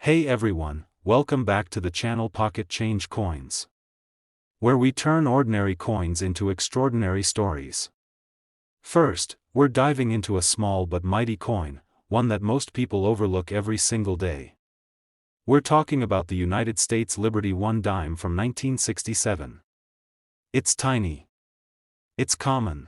Hey everyone, welcome back to the channel Pocket Change Coins, where we turn ordinary coins into extraordinary stories. First, we're diving into a small but mighty coin, one that most people overlook every single day. We're talking about the United States Liberty 1 dime from 1967. It's tiny. It's common.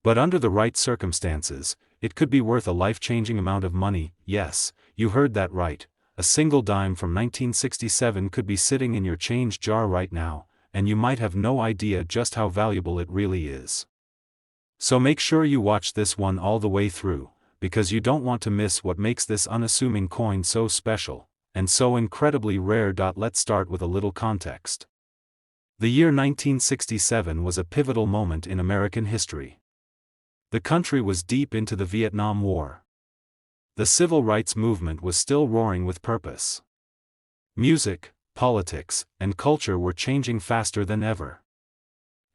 But under the right circumstances, it could be worth a life-changing amount of money. Yes, you heard that right. A single dime from 1967 could be sitting in your change jar right now, and you might have no idea just how valuable it really is. So make sure you watch this one all the way through, because you don't want to miss what makes this unassuming coin so special, and so incredibly rare. Let's start with a little context. The year 1967 was a pivotal moment in American history. The country was deep into the Vietnam War. The civil rights movement was still roaring with purpose. Music, politics, and culture were changing faster than ever.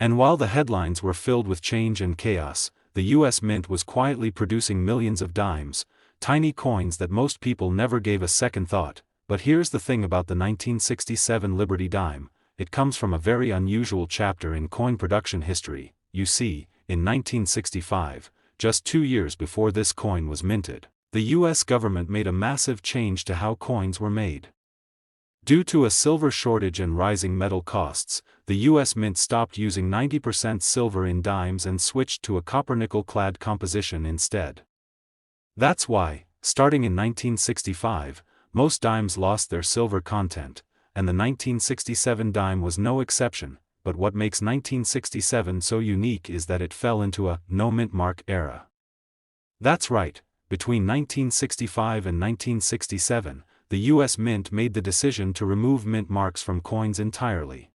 And while the headlines were filled with change and chaos, the U.S. Mint was quietly producing millions of dimes, tiny coins that most people never gave a second thought. But here's the thing about the 1967 Liberty dime: it comes from a very unusual chapter in coin production history. You see, in 1965, just 2 years before this coin was minted, the U.S. government made a massive change to how coins were made. Due to a silver shortage and rising metal costs, the U.S. Mint stopped using 90% silver in dimes and switched to a copper-nickel-clad composition instead. That's why, starting in 1965, most dimes lost their silver content, and the 1967 dime was no exception. But what makes 1967 so unique is that it fell into a no-mint mark era. That's right. Between 1965 and 1967, the U.S. Mint made the decision to remove mint marks from coins entirely.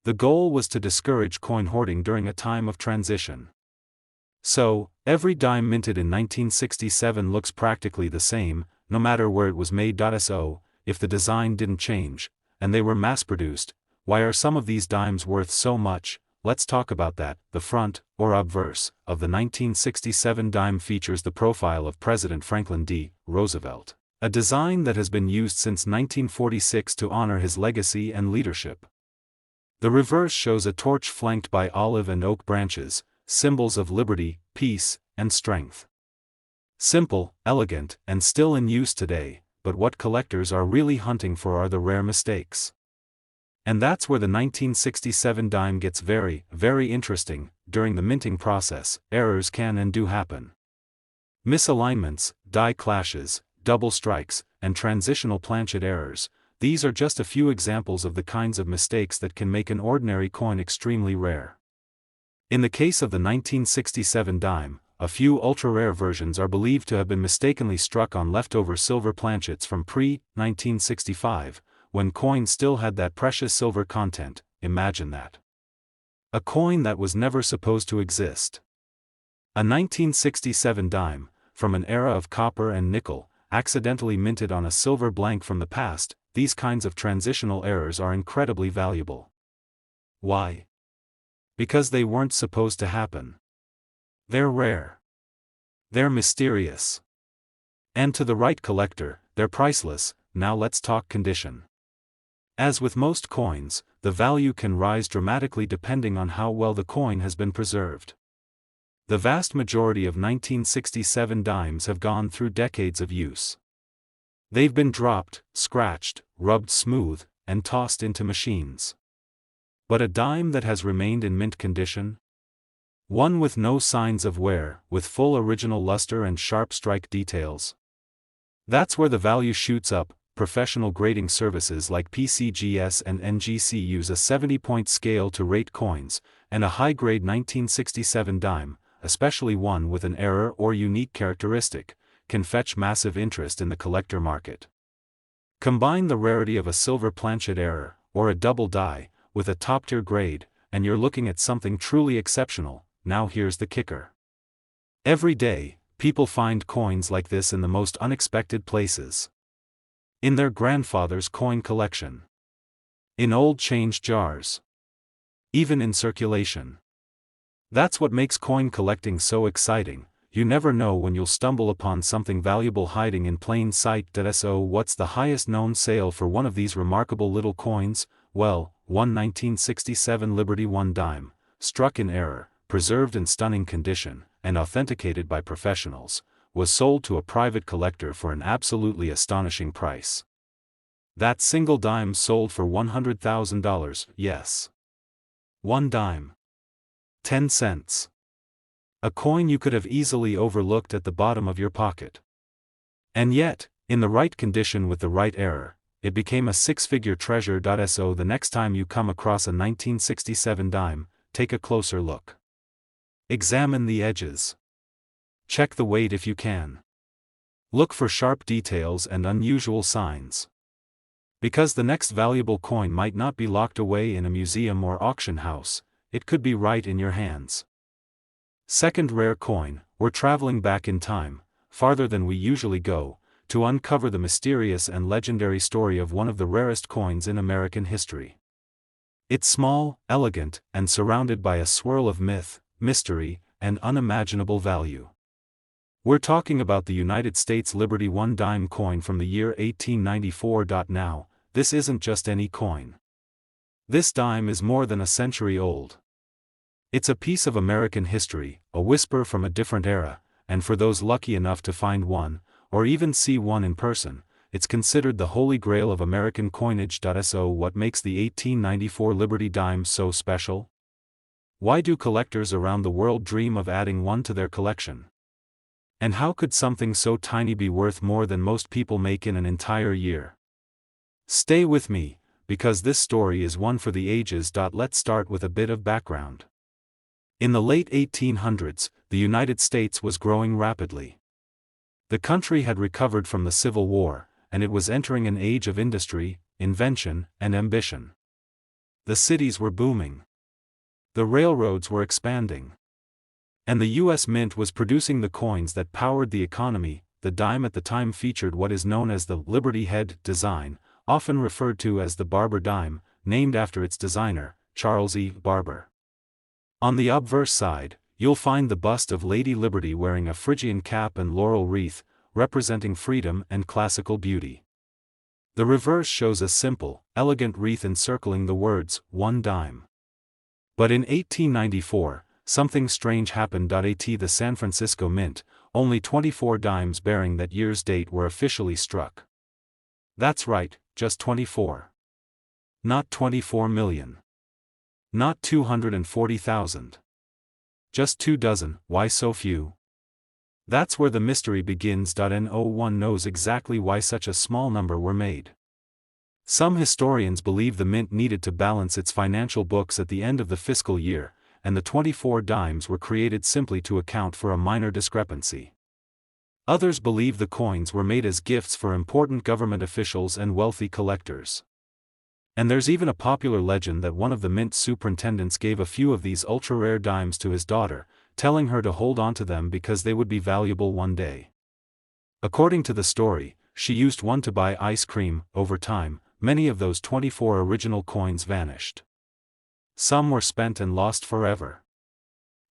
The goal was to discourage coin hoarding during a time of transition. So, every dime minted in 1967 looks practically the same, no matter where it was made. So, if the design didn't change, and they were mass-produced, why are some of these dimes worth so much? Let's talk about that. The front, or obverse, of the 1967 dime features the profile of President Franklin D. Roosevelt, a design that has been used since 1946 to honor his legacy and leadership. The reverse shows a torch flanked by olive and oak branches, symbols of liberty, peace, and strength. Simple, elegant, and still in use today, but what collectors are really hunting for are the rare mistakes. And that's where the 1967 dime gets very, very interesting. During the minting process, errors can and do happen. Misalignments, die clashes, double strikes, and transitional planchet errors, these are just a few examples of the kinds of mistakes that can make an ordinary coin extremely rare. In the case of the 1967 dime, a few ultra-rare versions are believed to have been mistakenly struck on leftover silver planchets from pre-1965, when coins still had that precious silver content. Imagine that. A coin that was never supposed to exist. A 1967 dime, from an era of copper and nickel, accidentally minted on a silver blank from the past. These kinds of transitional errors are incredibly valuable. Why? Because they weren't supposed to happen. They're rare. They're mysterious. And to the right collector, they're priceless. Now let's talk condition. As with most coins, the value can rise dramatically depending on how well the coin has been preserved. The vast majority of 1967 dimes have gone through decades of use. They've been dropped, scratched, rubbed smooth, and tossed into machines. But a dime that has remained in mint condition? One with no signs of wear, with full original luster and sharp strike details? That's where the value shoots up. Professional grading services like PCGS and NGC use a 70-point scale to rate coins, and a high-grade 1967 dime, especially one with an error or unique characteristic, can fetch massive interest in the collector market. Combine the rarity of a silver planchet error, or a double die, with a top-tier grade, and you're looking at something truly exceptional. Now here's the kicker. Every day, people find coins like this in the most unexpected places. In their grandfather's coin collection. In old change jars. Even in circulation. That's what makes coin collecting so exciting. you never know when you'll stumble upon something valuable hiding in plain sight. So what's the highest known sale for one of these remarkable little coins? Well, one 1967 Liberty 1 dime, struck in error, preserved in stunning condition, and authenticated by professionals, was sold to a private collector for an absolutely astonishing price. That single dime sold for $100,000, yes. 1 dime. 10 cents. A coin you could have easily overlooked at the bottom of your pocket. And yet, in the right condition with the right error, it became a six-figure treasure. So the next time you come across a 1967 dime, take a closer look. Examine the edges. Check the weight if you can. Look for sharp details and unusual signs. Because the next valuable coin might not be locked away in a museum or auction house, it could be right in your hands. Second rare coin, we're traveling back in time, farther than we usually go, to uncover the mysterious and legendary story of one of the rarest coins in American history. It's small, elegant, and surrounded by a swirl of myth, mystery, and unimaginable value. We're talking about the United States Liberty 1 dime coin from the year 1894. Now, this isn't just any coin. This dime is more than a century old. It's a piece of American history, a whisper from a different era, and for those lucky enough to find one, or even see one in person, it's considered the holy grail of American coinage. So what makes the 1894 Liberty dime so special? Why do collectors around the world dream of adding one to their collection? And how could something so tiny be worth more than most people make in an entire year? Stay with me, because this story is one for the ages. Let's start with a bit of background. In the late 1800s, the United States was growing rapidly. The country had recovered from the Civil War, and it was entering an age of industry, invention, and ambition. The cities were booming. The railroads were expanding. And the U.S. Mint was producing the coins that powered the economy. The dime at the time featured what is known as the Liberty Head design, often referred to as the Barber dime, named after its designer, Charles E. Barber. On the obverse side, you'll find the bust of Lady Liberty wearing a Phrygian cap and laurel wreath, representing freedom and classical beauty. The reverse shows a simple, elegant wreath encircling the words, 1 dime. But in 1894, something strange happened. At the San Francisco Mint, only 24 dimes bearing that year's date were officially struck. That's right, just 24. Not 24 million. Not 240,000. Just 2 dozen. Why so few? That's where the mystery begins. No one knows exactly why such a small number were made. Some historians believe the mint needed to balance its financial books at the end of the fiscal year, and the 24 dimes were created simply to account for a minor discrepancy. Others believe the coins were made as gifts for important government officials and wealthy collectors. And there's even a popular legend that one of the mint superintendents gave a few of these ultra-rare dimes to his daughter, telling her to hold on to them because they would be valuable one day. According to the story, she used one to buy ice cream. Over time, many of those 24 original coins vanished. Some were spent and lost forever.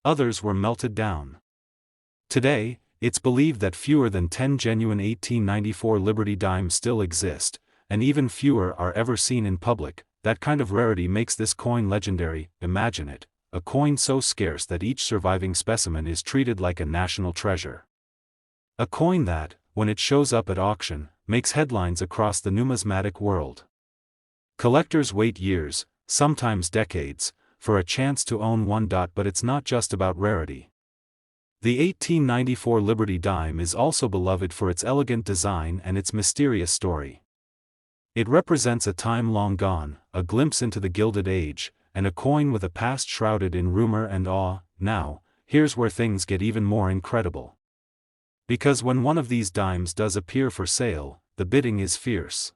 Others were melted down. Today, it's believed that fewer than 10 genuine 1894 Liberty dimes still exist, and even fewer are ever seen in public. That kind of rarity makes this coin legendary. Imagine it, a coin so scarce that each surviving specimen is treated like a national treasure. A coin that, when it shows up at auction, makes headlines across the numismatic world. Collectors wait years, sometimes decades, for a chance to own one. But it's not just about rarity. The 1894 Liberty dime is also beloved for its elegant design and its mysterious story. It represents a time long gone, a glimpse into the Gilded Age, and a coin with a past shrouded in rumor and awe. Now, here's where things get even more incredible. Because when one of these dimes does appear for sale, the bidding is fierce.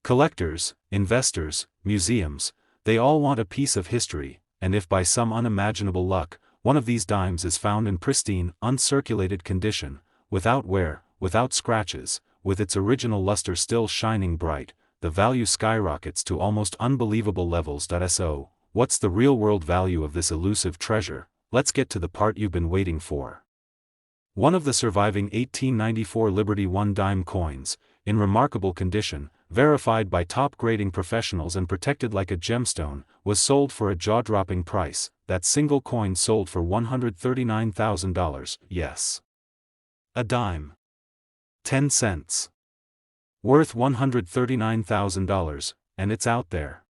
Collectors, investors, museums, they all want a piece of history, and if by some unimaginable luck, one of these dimes is found in pristine, uncirculated condition, without wear, without scratches, with its original luster still shining bright, the value skyrockets to almost unbelievable levels. So, what's the real-world value of this elusive treasure? Let's get to the part you've been waiting for. One of the surviving 1894 Liberty 1 dime coins, in remarkable condition, verified by top grading professionals and protected like a gemstone, was sold for a jaw-dropping price. That single coin sold for $139,000, yes. A dime. 10 cents. Worth $139,000, and it's out there.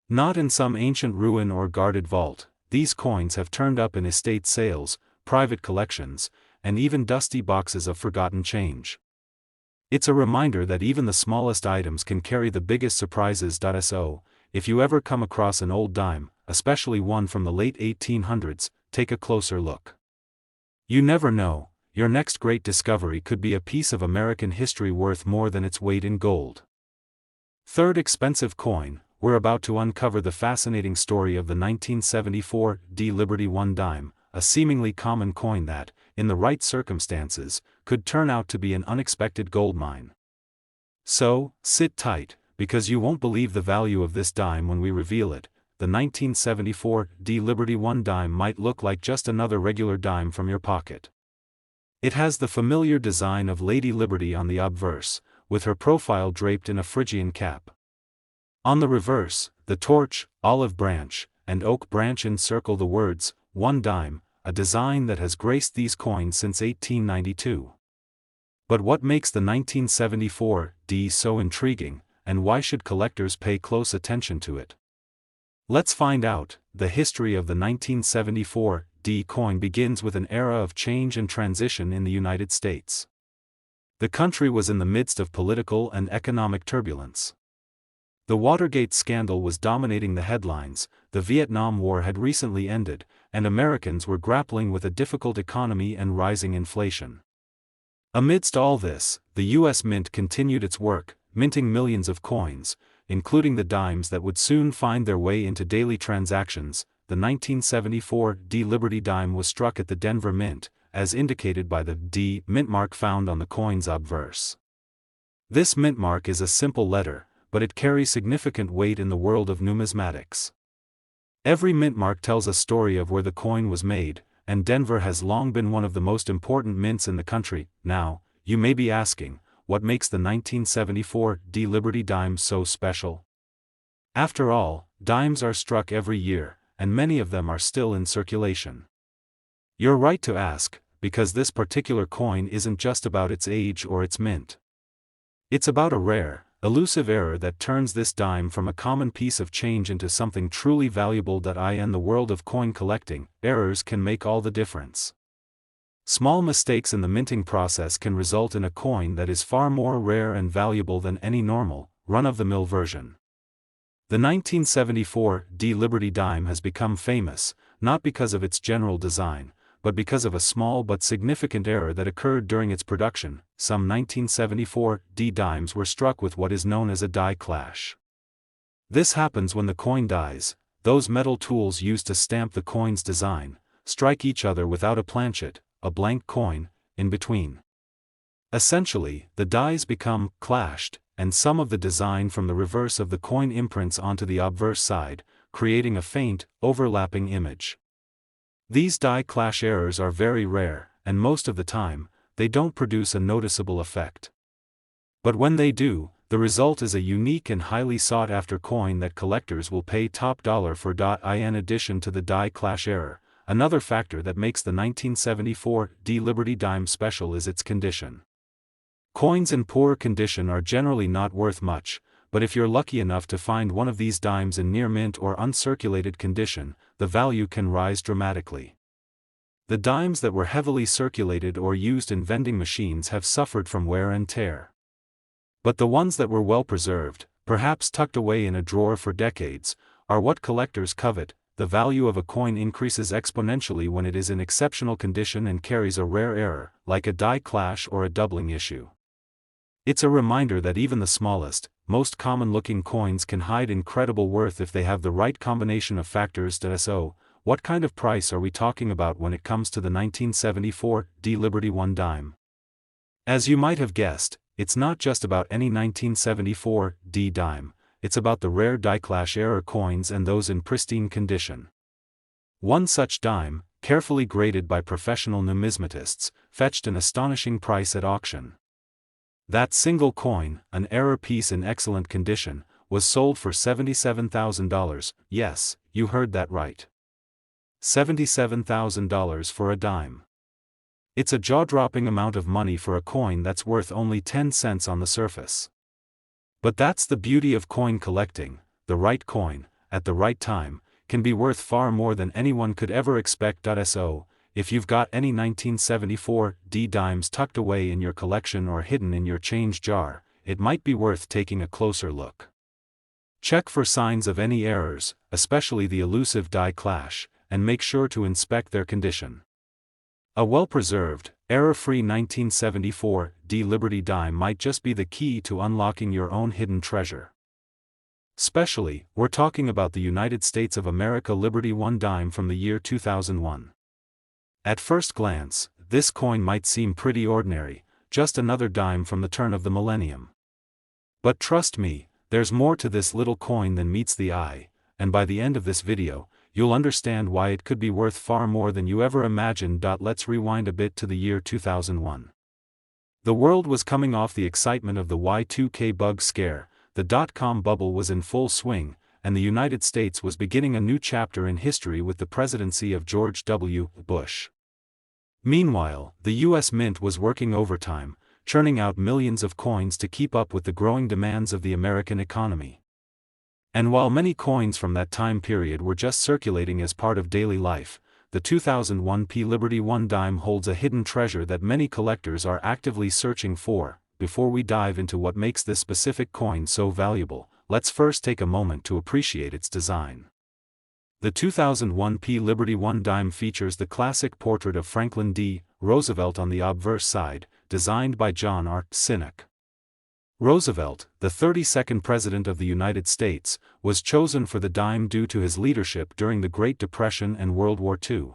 Not in some ancient ruin or guarded vault, these coins have turned up in estate sales, private collections, and even dusty boxes of forgotten change. It's a reminder that even the smallest items can carry the biggest surprises. So, if you ever come across an old dime, especially one from the late 1800s, take a closer look. You never know, your next great discovery could be a piece of American history worth more than its weight in gold. Third expensive coin, we're about to uncover the fascinating story of the 1974 Liberty 1 dime, a seemingly common coin that, in the right circumstances, could turn out to be an unexpected goldmine. So, sit tight, because you won't believe the value of this dime when we reveal it. The 1974 Liberty 1 dime might look like just another regular dime from your pocket. It has the familiar design of Lady Liberty on the obverse, with her profile draped in a Phrygian cap. On the reverse, the torch, olive branch, and oak branch encircle the words, "1 dime," a design that has graced these coins since 1892. But what makes the 1974 D so intriguing, and why should collectors pay close attention to it? Let's find out. The history of the 1974 D coin begins with an era of change and transition in the United States. The country was in the midst of political and economic turbulence. The Watergate scandal was dominating the headlines, the Vietnam War had recently ended, and Americans were grappling with a difficult economy and rising inflation. Amidst all this, the U.S. Mint continued its work, minting millions of coins, including the dimes that would soon find their way into daily transactions. The 1974 D Liberty dime was struck at the Denver Mint, as indicated by the D mint mark found on the coin's obverse. This mint mark is a simple letter, but it carries significant weight in the world of numismatics. Every mint mark tells a story of where the coin was made, and Denver has long been one of the most important mints in the country. Now, you may be asking, what makes the 1974 D Liberty dime so special? After all, dimes are struck every year, and many of them are still in circulation. You're right to ask, because this particular coin isn't just about its age or its mint. It's about a rare, elusive error that turns this dime from a common piece of change into something truly valuable. In the world of coin collecting, errors can make all the difference. Small mistakes in the minting process can result in a coin that is far more rare and valuable than any normal, run-of-the-mill version. The 1974 D Liberty dime has become famous, not because of its general design, but because of a small but significant error that occurred during its production. Some 1974 D dimes were struck with what is known as a die clash. This happens when the coin dies, those metal tools used to stamp the coin's design, strike each other without a planchet, a blank coin, in between. Essentially, the dies become clashed, and some of the design from the reverse of the coin imprints onto the obverse side, creating a faint, overlapping image. These die clash errors are very rare, and most of the time, they don't produce a noticeable effect. But when they do, the result is a unique and highly sought-after coin that collectors will pay top dollar for. In addition to the die clash error, another factor that makes the 1974 D Liberty dime special is its condition. Coins in poor condition are generally not worth much, but if you're lucky enough to find one of these dimes in near mint or uncirculated condition, the value can rise dramatically. The dimes that were heavily circulated or used in vending machines have suffered from wear and tear. But the ones that were well preserved, perhaps tucked away in a drawer for decades, are what collectors covet. The value of a coin increases exponentially when it is in exceptional condition and carries a rare error, like a die clash or a doubling issue. It's a reminder that even the smallest, most common-looking coins can hide incredible worth if they have the right combination of factors. So, what kind of price are we talking about when it comes to the 1974 D Liberty 1 dime? As you might have guessed, it's not just about any 1974 D dime, it's about the rare die clash error coins and those in pristine condition. One such dime, carefully graded by professional numismatists, fetched an astonishing price at auction. That single coin, an error piece in excellent condition, was sold for $77,000, yes, you heard that right. $77,000 for a dime. It's a jaw-dropping amount of money for a coin that's worth only 10 cents on the surface. But that's the beauty of coin collecting: the right coin, at the right time, can be worth far more than anyone could ever expect. So, if you've got any 1974 D dimes tucked away in your collection or hidden in your change jar, it might be worth taking a closer look. Check for signs of any errors, especially the elusive die clash, and make sure to inspect their condition. A well-preserved, error-free 1974 D Liberty dime might just be the key to unlocking your own hidden treasure. Especially, we're talking about the United States of America Liberty 1 dime from the year 2001. At first glance, this coin might seem pretty ordinary, just another dime from the turn of the millennium. But trust me, there's more to this little coin than meets the eye, and by the end of this video, you'll understand why it could be worth far more than you ever imagined. Let's rewind a bit to the year 2001. The world was coming off the excitement of the Y2K bug scare, the dot-com bubble was in full swing, and the United States was beginning a new chapter in history with the presidency of George W. Bush. Meanwhile, the U.S. Mint was working overtime, churning out millions of coins to keep up with the growing demands of the American economy. And while many coins from that time period were just circulating as part of daily life, the 2001 P Liberty 1 dime holds a hidden treasure that many collectors are actively searching for. Before we dive into what makes this specific coin so valuable, let's first take a moment to appreciate its design. The 2001 P Liberty 1 dime features the classic portrait of Franklin D. Roosevelt on the obverse side, designed by John R. Sinek. Roosevelt, the 32nd President of the United States, was chosen for the dime due to his leadership during the Great Depression and World War II.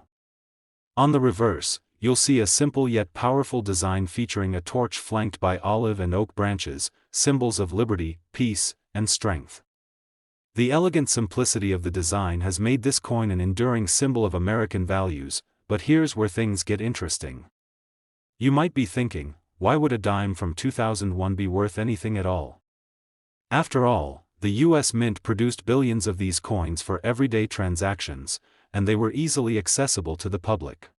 On the reverse, you'll see a simple yet powerful design featuring a torch flanked by olive and oak branches, symbols of liberty, peace, and strength. The elegant simplicity of the design has made this coin an enduring symbol of American values, but here's where things get interesting. You might be thinking, why would a dime from 2001 be worth anything at all? After all, the U.S. Mint produced billions of these coins for everyday transactions, and they were easily accessible to the public.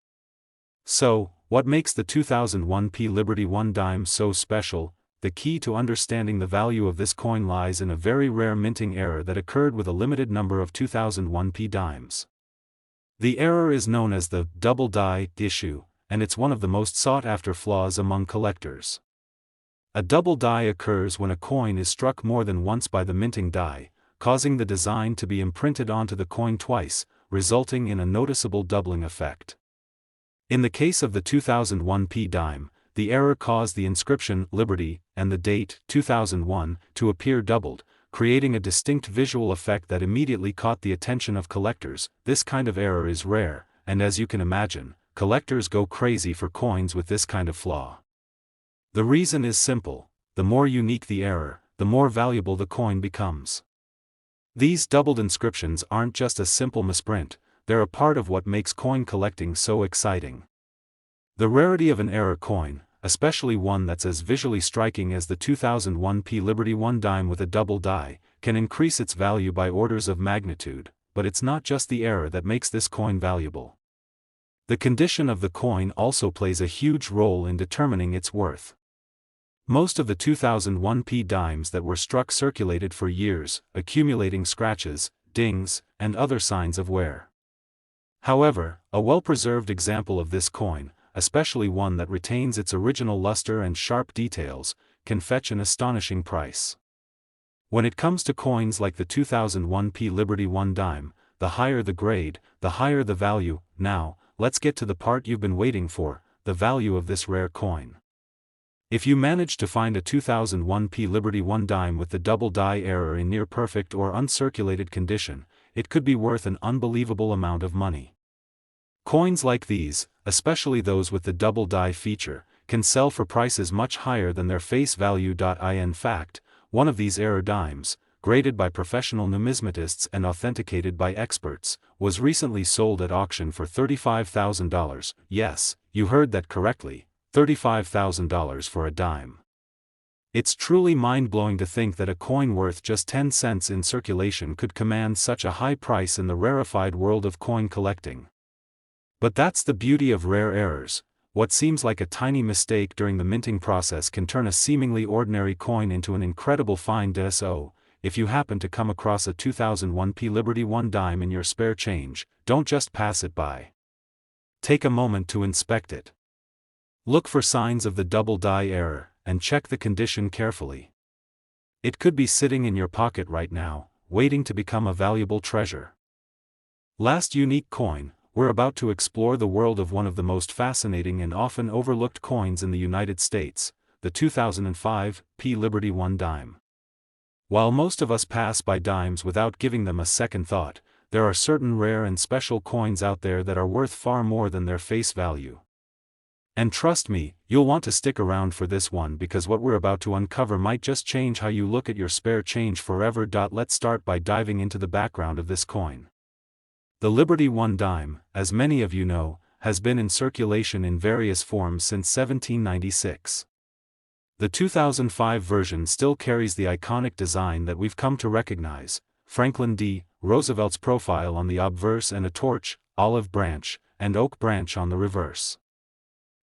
So, what makes the 2001 P Liberty 1 dime so special? The key to understanding the value of this coin lies in a very rare minting error that occurred with a limited number of 2001 P dimes. The error is known as the double die issue, and it's one of the most sought-after flaws among collectors. A double die occurs when a coin is struck more than once by the minting die, causing the design to be imprinted onto the coin twice, resulting in a noticeable doubling effect. In the case of the 2001 P dime, the error caused the inscription Liberty and the date 2001 to appear doubled, creating a distinct visual effect that immediately caught the attention of collectors. This kind of error is rare, and as you can imagine, collectors go crazy for coins with this kind of flaw. The reason is simple: the more unique the error, the more valuable the coin becomes. These doubled inscriptions aren't just a simple misprint, they're a part of what makes coin collecting so exciting. The rarity of an error coin, especially one that's as visually striking as the 2001 P Liberty 1 dime with a double die, can increase its value by orders of magnitude, but it's not just the error that makes this coin valuable. The condition of the coin also plays a huge role in determining its worth. Most of the 2001 P dimes that were struck circulated for years, accumulating scratches, dings, and other signs of wear. However, a well-preserved example of this coin, especially one that retains its original luster and sharp details, can fetch an astonishing price. When it comes to coins like the 2001 P Liberty 1 dime, the higher the grade, the higher the value. Now, let's get to the part you've been waiting for: the value of this rare coin. If you manage to find a 2001 P Liberty 1 dime with the double die error in near perfect or uncirculated condition, it could be worth an unbelievable amount of money. Coins like these, especially those with the double die feature, can sell for prices much higher than their face value. In fact, one of these error dimes, graded by professional numismatists and authenticated by experts, was recently sold at auction for $35,000. Yes, you heard that correctly, $35,000 for a dime. It's truly mind-blowing to think that a coin worth just 10 cents in circulation could command such a high price in the rarefied world of coin collecting. But that's the beauty of rare errors. What seems like a tiny mistake during the minting process can turn a seemingly ordinary coin into an incredible find. So, if you happen to come across a 2001 P Liberty 1 dime in your spare change, don't just pass it by. Take a moment to inspect it. Look for signs of the double die error, and check the condition carefully. It could be sitting in your pocket right now, waiting to become a valuable treasure. Last unique coin, we're about to explore the world of one of the most fascinating and often overlooked coins in the United States, the 2005 P Liberty 1 dime. While most of us pass by dimes without giving them a second thought, there are certain rare and special coins out there that are worth far more than their face value. And trust me, you'll want to stick around for this one because what we're about to uncover might just change how you look at your spare change forever. Let's start by diving into the background of this coin. The Liberty 1 dime, as many of you know, has been in circulation in various forms since 1796. The 2005 version still carries the iconic design that we've come to recognize: Franklin D. Roosevelt's profile on the obverse and a torch, olive branch, and oak branch on the reverse.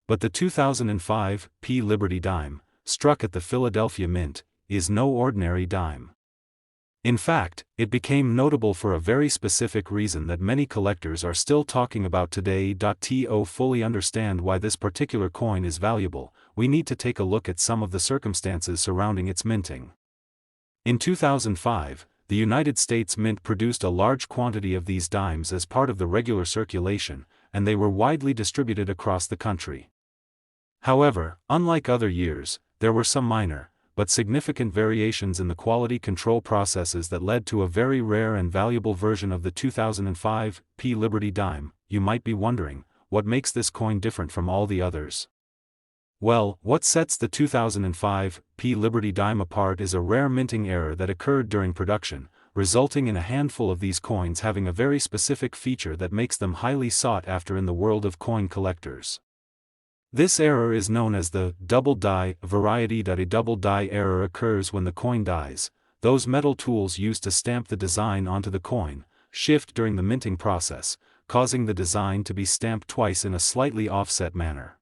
But the 2005 P Liberty dime, struck at the Philadelphia Mint, is no ordinary dime. In fact, it became notable for a very specific reason that many collectors are still talking about today. To fully understand why this particular coin is valuable, we need to take a look at some of the circumstances surrounding its minting. In 2005, the United States Mint produced a large quantity of these dimes as part of the regular circulation, and they were widely distributed across the country. However, unlike other years, there were some minor, but significant variations in the quality control processes that led to a very rare and valuable version of the 2005 P Liberty dime. You might be wondering, what makes this coin different from all the others? Well, what sets the 2005 P Liberty dime apart is a rare minting error that occurred during production, resulting in a handful of these coins having a very specific feature that makes them highly sought after in the world of coin collectors. This error is known as the double die variety. A double die error occurs when the coin dies. Those metal tools used to stamp the design onto the coin shift during the minting process, causing the design to be stamped twice in a slightly offset manner.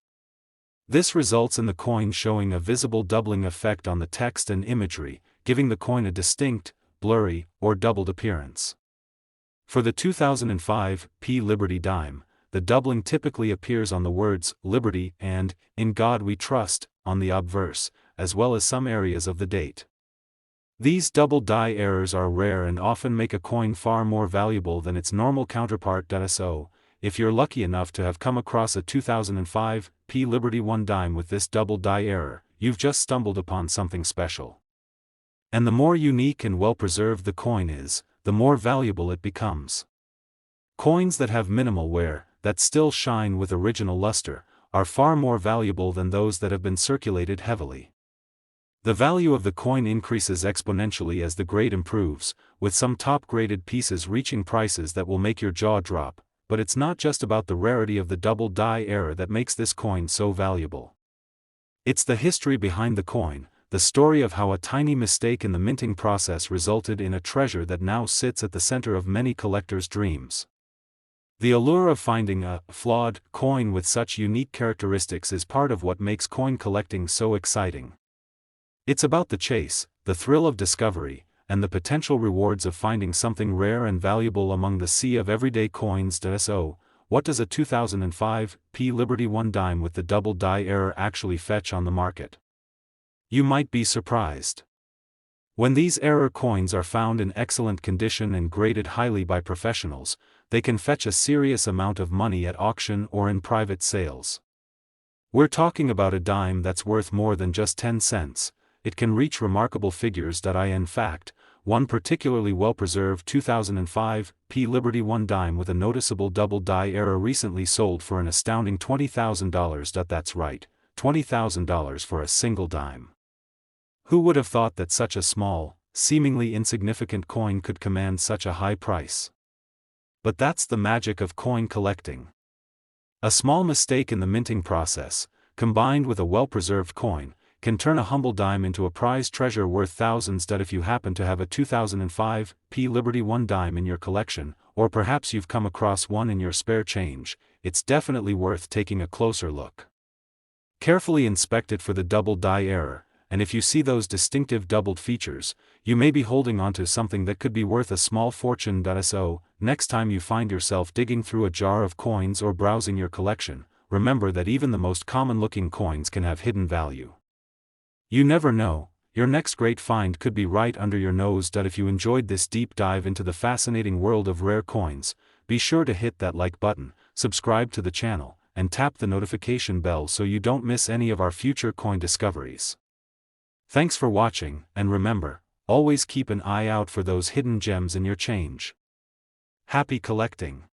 This results in the coin showing a visible doubling effect on the text and imagery, giving the coin a distinct, blurry, or doubled appearance. For the 2005 P Liberty dime, the doubling typically appears on the words Liberty and In God We Trust on the obverse, as well as some areas of the date. These double die errors are rare and often make a coin far more valuable than its normal counterpart. So, if you're lucky enough to have come across a 2005 P Liberty 1 dime with this double die error, you've just stumbled upon something special. And the more unique and well-preserved the coin is, the more valuable it becomes. Coins that have minimal wear, that still shine with original luster, are far more valuable than those that have been circulated heavily. The value of the coin increases exponentially as the grade improves, with some top-graded pieces reaching prices that will make your jaw drop, but it's not just about the rarity of the double die error that makes this coin so valuable. It's the history behind the coin, the story of how a tiny mistake in the minting process resulted in a treasure that now sits at the center of many collectors' dreams. The allure of finding a flawed coin with such unique characteristics is part of what makes coin collecting so exciting. It's about the chase, the thrill of discovery, and the potential rewards of finding something rare and valuable among the sea of everyday coins. So, what does a 2005 P Liberty 1 dime with the double die error actually fetch on the market? You might be surprised. When these error coins are found in excellent condition and graded highly by professionals, they can fetch a serious amount of money at auction or in private sales. We're talking about a dime that's worth more than just 10 cents. It can reach remarkable figures. In fact, one particularly well-preserved 2005 P Liberty 1 dime with a noticeable double die error recently sold for an astounding $20,000. That's right, $20,000 for a single dime. Who would have thought that such a small, seemingly insignificant coin could command such a high price. But that's the magic of coin collecting. A small mistake in the minting process, combined with a well-preserved coin, can turn a humble dime into a prized treasure worth thousands. If you happen to have a 2005 Liberty One dime in your collection, or perhaps you've come across one in your spare change, it's definitely worth taking a closer look. Carefully inspect it for the double die error, and if you see those distinctive doubled features, you may be holding onto something that could be worth a small fortune. So, next time you find yourself digging through a jar of coins or browsing your collection, remember that even the most common-looking coins can have hidden value. You never know, your next great find could be right under your nose. If you enjoyed this deep dive into the fascinating world of rare coins, be sure to hit that like button, subscribe to the channel, and tap the notification bell so you don't miss any of our future coin discoveries. Thanks for watching, and remember, always keep an eye out for those hidden gems in your change. Happy collecting!